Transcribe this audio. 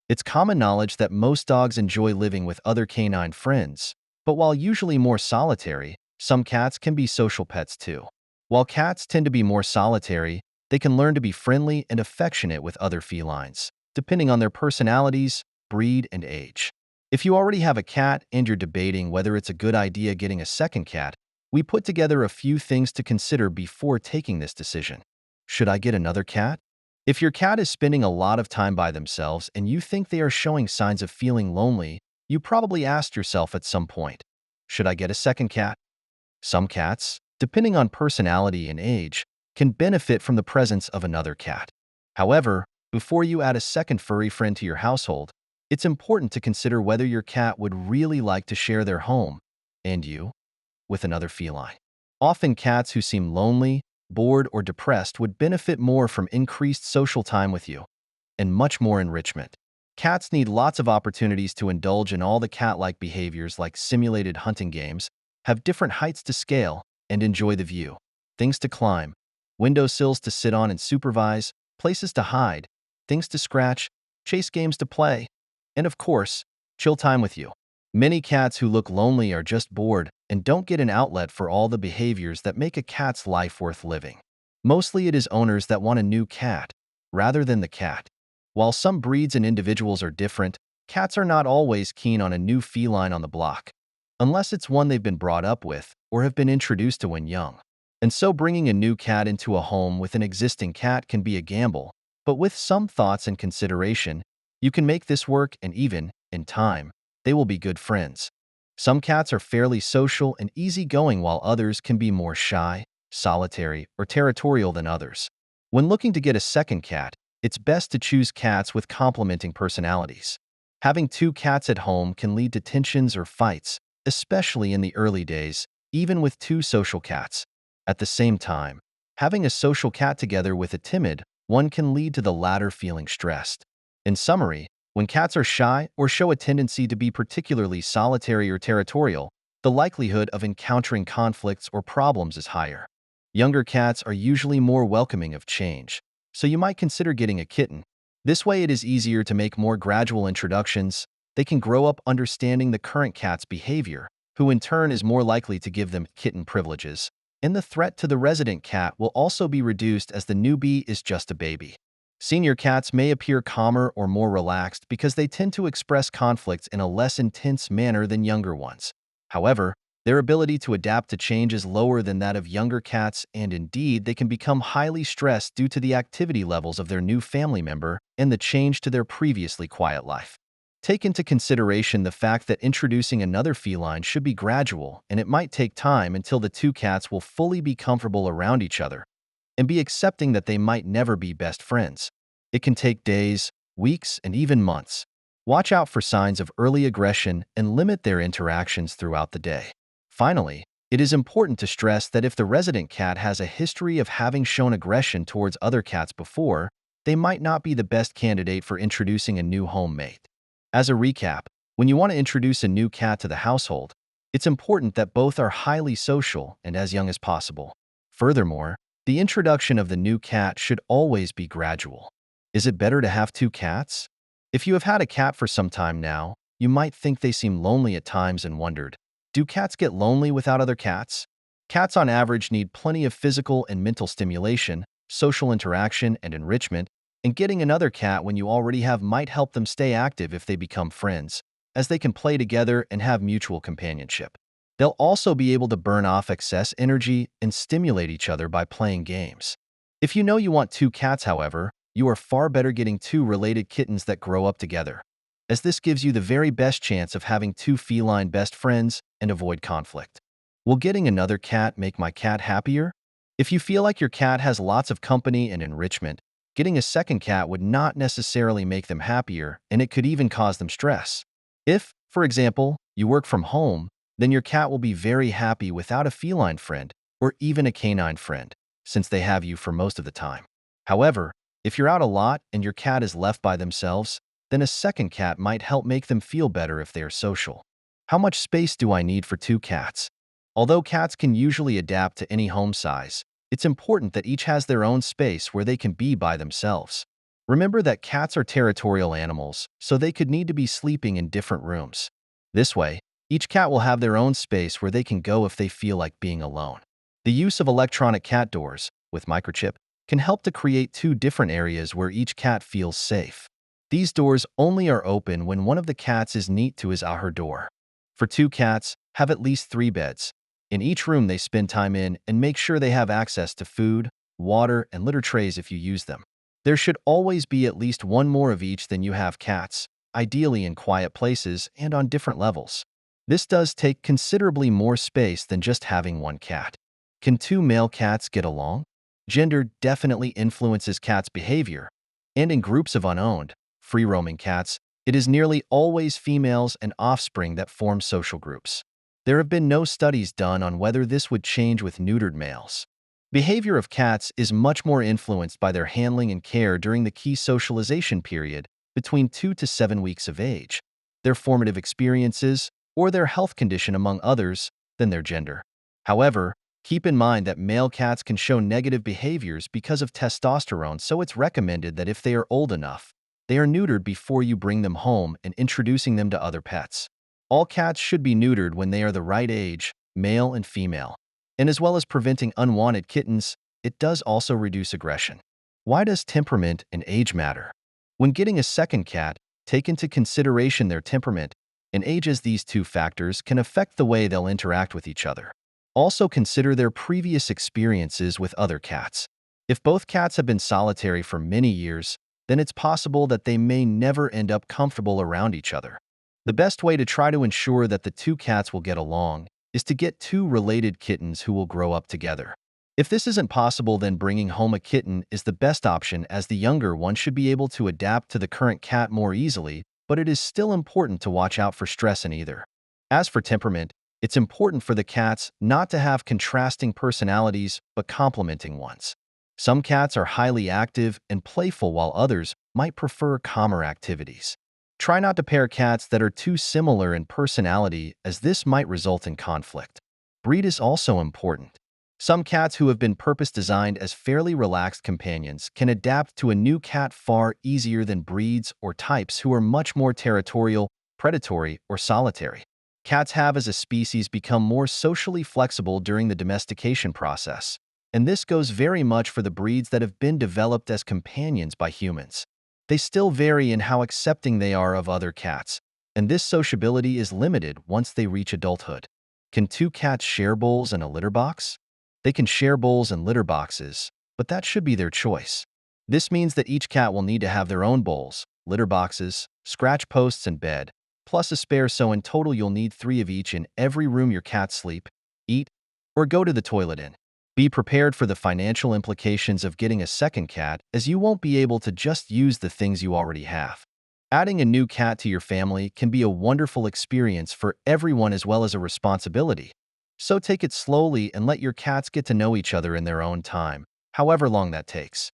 It's common knowledge that most dogs enjoy living with other canine friends, but while usually more solitary, some cats can be social pets too. While cats tend to be more solitary, they can learn to be friendly and affectionate with other felines, depending on their personalities, breed, and age. If you already have a cat and you're debating whether it's a good idea getting a second cat, we put together a few things to consider before taking this decision. Should I get another cat? If your cat is spending a lot of time by themselves and you think they are showing signs of feeling lonely, you probably asked yourself at some point, should I get a second cat? Some cats, depending on personality and age, can benefit from the presence of another cat. However, before you add a second furry friend to your household, it's important to consider whether your cat would really like to share their home, and you, with another feline. Often cats who seem lonely, bored, or depressed would benefit more from increased social time with you, and much more enrichment. Cats need lots of opportunities to indulge in all the cat-like behaviors like simulated hunting games, have different heights to scale, and enjoy the view. Things to climb, windowsills to sit on and supervise, places to hide, things to scratch, chase games to play, and of course, chill time with you. Many cats who look lonely are just bored and don't get an outlet for all the behaviors that make a cat's life worth living. Mostly it is owners that want a new cat, rather than the cat. While some breeds and individuals are different, cats are not always keen on a new feline on the block, unless it's one they've been brought up with or have been introduced to when young. And so bringing a new cat into a home with an existing cat can be a gamble, but with some thoughts and consideration, you can make this work, and even, in time, they will be good friends. Some cats are fairly social and easygoing while others can be more shy, solitary, or territorial than others. When looking to get a second cat, it's best to choose cats with complementing personalities. Having two cats at home can lead to tensions or fights, especially in the early days, even with two social cats. At the same time, having a social cat together with a timid one can lead to the latter feeling stressed. In summary, when cats are shy or show a tendency to be particularly solitary or territorial, the likelihood of encountering conflicts or problems is higher. Younger cats are usually more welcoming of change, so you might consider getting a kitten. This way it is easier to make more gradual introductions. They can grow up understanding the current cat's behavior, who in turn is more likely to give them kitten privileges. And the threat to the resident cat will also be reduced as the newbie is just a baby. Senior cats may appear calmer or more relaxed because they tend to express conflicts in a less intense manner than younger ones. However, their ability to adapt to change is lower than that of younger cats, and indeed, they can become highly stressed due to the activity levels of their new family member and the change to their previously quiet life. Take into consideration the fact that introducing another feline should be gradual, and it might take time until the two cats will fully be comfortable around each other, and be accepting that they might never be best friends. It can take days, weeks, and even months. Watch out for signs of early aggression and limit their interactions throughout the day. Finally, it is important to stress that if the resident cat has a history of having shown aggression towards other cats before, they might not be the best candidate for introducing a new home mate. As a recap, when you want to introduce a new cat to the household, it's important that both are highly social and as young as possible. Furthermore, the introduction of the new cat should always be gradual. Is it better to have two cats? If you have had a cat for some time now, you might think they seem lonely at times and wondered, do cats get lonely without other cats? Cats on average need plenty of physical and mental stimulation, social interaction, and enrichment, and getting another cat when you already have might help them stay active if they become friends, as they can play together and have mutual companionship. They'll also be able to burn off excess energy and stimulate each other by playing games. If you know you want two cats, however, you are far better getting two related kittens that grow up together, as this gives you the very best chance of having two feline best friends and avoid conflict. Will getting another cat make my cat happier? If you feel like your cat has lots of company and enrichment, getting a second cat would not necessarily make them happier, and it could even cause them stress. If, for example, you work from home, then your cat will be very happy without a feline friend or even a canine friend, since they have you for most of the time. However, if you're out a lot and your cat is left by themselves, then a second cat might help make them feel better if they are social. How much space do I need for two cats? Although cats can usually adapt to any home size, it's important that each has their own space where they can be by themselves. Remember that cats are territorial animals, so they could need to be sleeping in different rooms. This way, each cat will have their own space where they can go if they feel like being alone. The use of electronic cat doors, with microchip, can help to create two different areas where each cat feels safe. These doors only are open when one of the cats is neat to his or her door. For two cats, have at least 3 beds. In each room they spend time in, and make sure they have access to food, water, and litter trays if you use them. There should always be at least one more of each than you have cats, ideally in quiet places and on different levels. This does take considerably more space than just having one cat. Can two male cats get along? Gender definitely influences cats' behavior, and in groups of unowned, free-roaming cats, it is nearly always females and offspring that form social groups. There have been no studies done on whether this would change with neutered males. Behavior of cats is much more influenced by their handling and care during the key socialization period between 2 to 7 weeks of age, their formative experiences, or their health condition among others, than their gender. However, keep in mind that male cats can show negative behaviors because of testosterone, so it's recommended that if they are old enough, they are neutered before you bring them home and introducing them to other pets. All cats should be neutered when they are the right age, male and female. And as well as preventing unwanted kittens, it does also reduce aggression. Why does temperament and age matter? When getting a second cat, take into consideration their temperament and age, as these two factors can affect the way they'll interact with each other. Also consider their previous experiences with other cats. If both cats have been solitary for many years, then it's possible that they may never end up comfortable around each other. The best way to try to ensure that the two cats will get along is to get two related kittens who will grow up together. If this isn't possible, then bringing home a kitten is the best option, as the younger one should be able to adapt to the current cat more easily, but it is still important to watch out for stress in either. As for temperament, it's important for the cats not to have contrasting personalities, but complementing ones. Some cats are highly active and playful, while others might prefer calmer activities. Try not to pair cats that are too similar in personality, as this might result in conflict. Breed is also important. Some cats who have been purpose-designed as fairly relaxed companions can adapt to a new cat far easier than breeds or types who are much more territorial, predatory, or solitary. Cats have as a species become more socially flexible during the domestication process, and this goes very much for the breeds that have been developed as companions by humans. They still vary in how accepting they are of other cats, and this sociability is limited once they reach adulthood. Can two cats share bowls and a litter box? They can share bowls and litter boxes, but that should be their choice. This means that each cat will need to have their own bowls, litter boxes, scratch posts, and bed, plus a spare, so in total you'll need 3 of each in every room your cats sleep, eat, or go to the toilet in. Be prepared for the financial implications of getting a second cat, as you won't be able to just use the things you already have. Adding a new cat to your family can be a wonderful experience for everyone as well as a responsibility. So take it slowly and let your cats get to know each other in their own time, however long that takes.